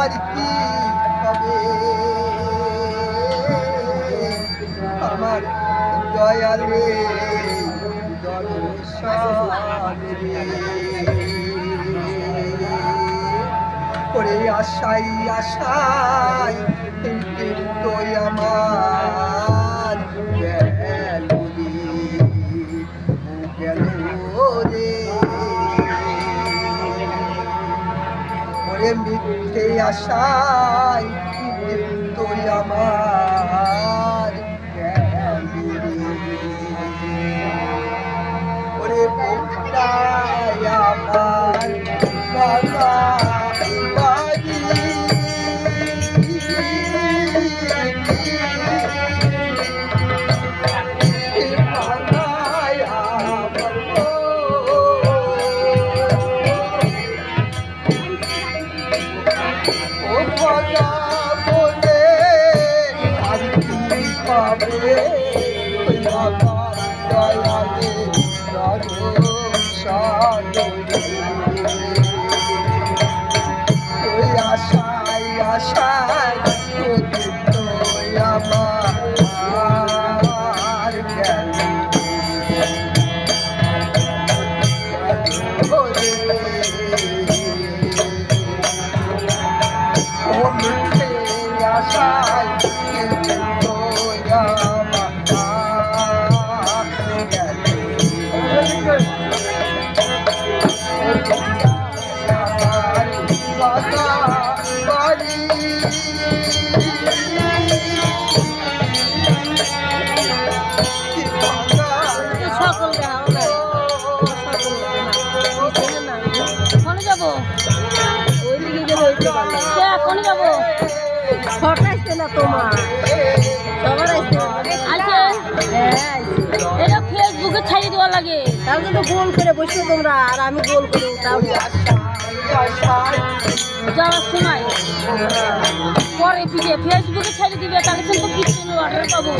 আমার কি হবে আমার দয়ালে করে আশাই আশাই কিন্তু আমার গেল রে ওরে মিথ্যে আশাই কিন্তু আমার ওরে বন্ধুরাই আমার বাবা বাড়ি ও ভগা বলে আর কি পাবে বাবা দয়ালে ওই আশায় আশায় আমার গেল ও মিথ্যে আশায় এখনই যাবো আসছে না তোমার সবার আসছে এটা ফেসবুকে ছাড়িয়ে দেওয়া লাগে তার জন্য গোল করে বসছো তোমরা আর আমি গোল করে উঠাবো যাওয়ার সময় পরে ফিরে ফেসবুকে ছাড়িয়ে দিবে তাহলে কিন্তু কিছু অর্ডার পাবো